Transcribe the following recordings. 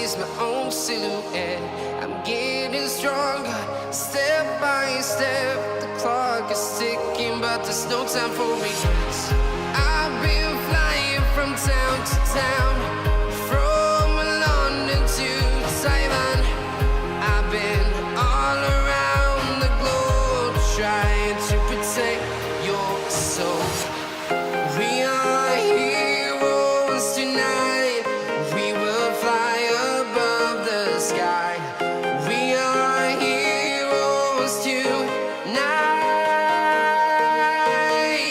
is my own silhouette. I'm getting stronger, step by step. The clock is ticking, but there's no time for regrets. I've been flying from town to town, from London to Taiwan. I've been all around the globe, trying to protect your soul. We are heroes tonight. We will fly above the sky. We are heroes tonight.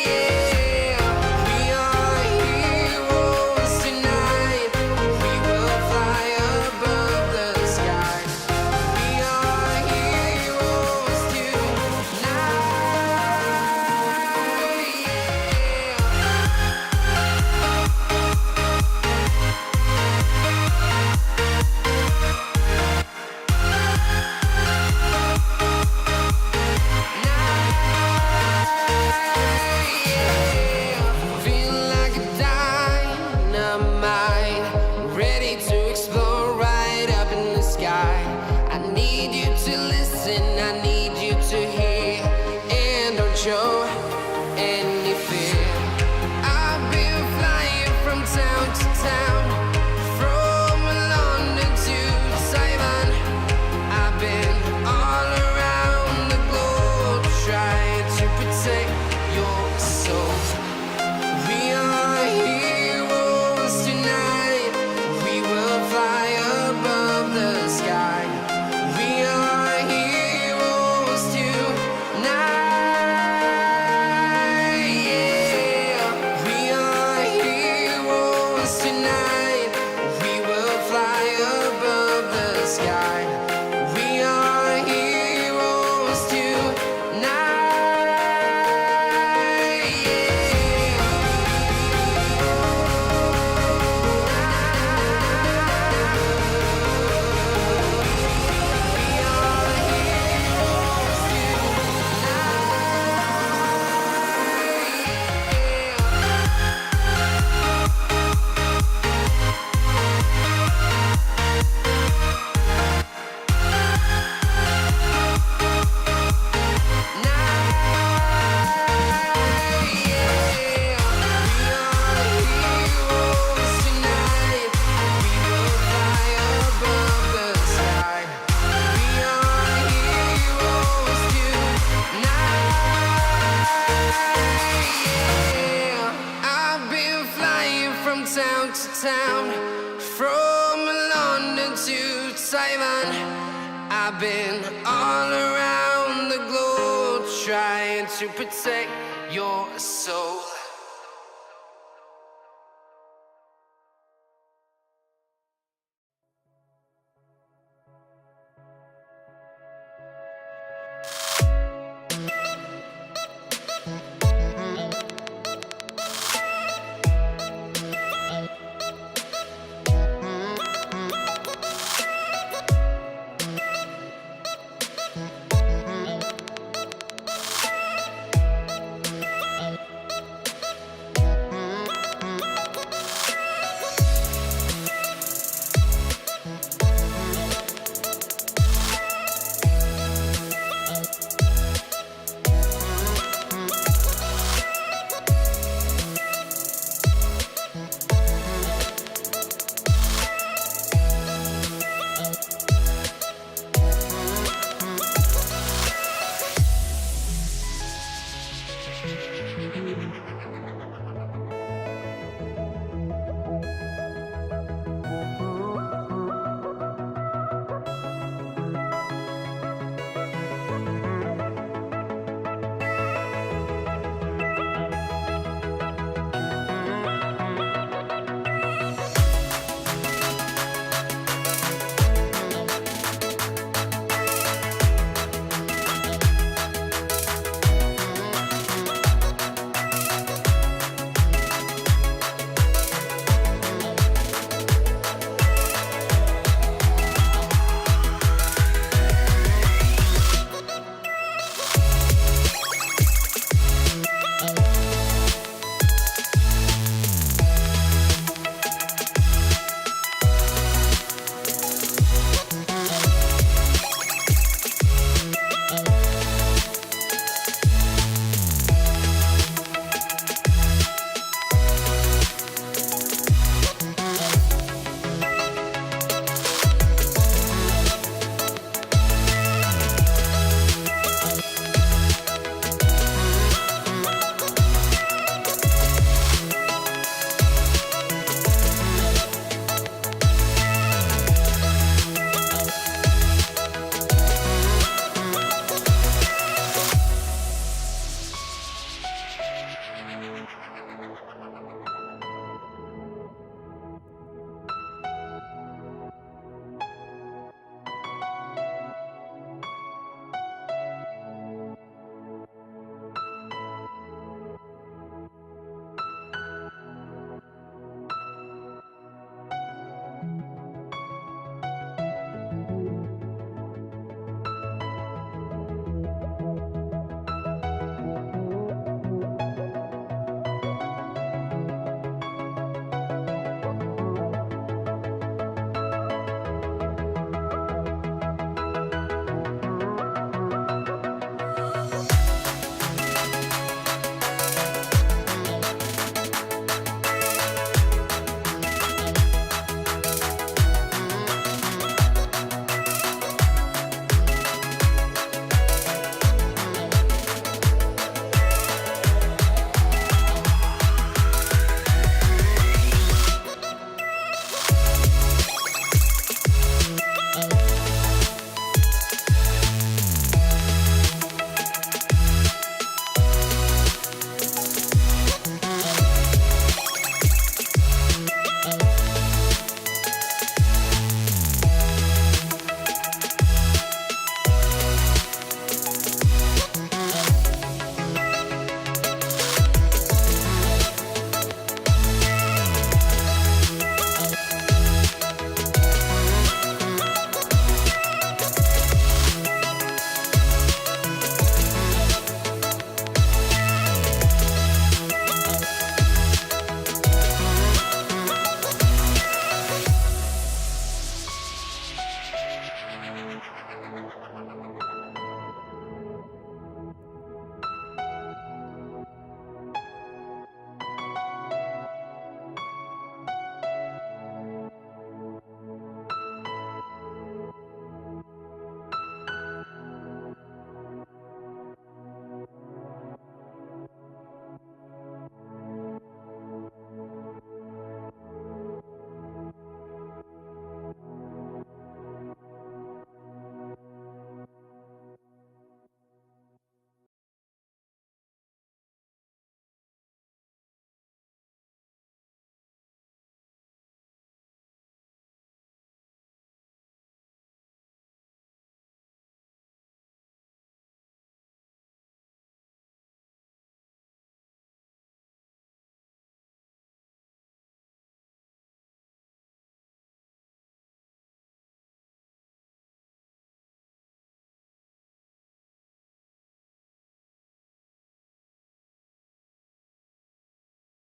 Yeah. We are heroes tonight. We will fly above the sky. We are heroes tonight. Feel like a dynamite, ready to explode right up in the sky. I need you to listen, I need you to hear, and don't show any fear. I've been flying from town to town, from London to Taiwan. I've been all around the globe, trying to protect your soul. We are heroes tonight. We will fly above the sky. We are heroes tonight. Yeah. We are heroes tonight. We will fly above the sky. We are heroes tonight. I've been flying from town to town, from London to Taiwan. I've been all around the globe, trying to protect your soul.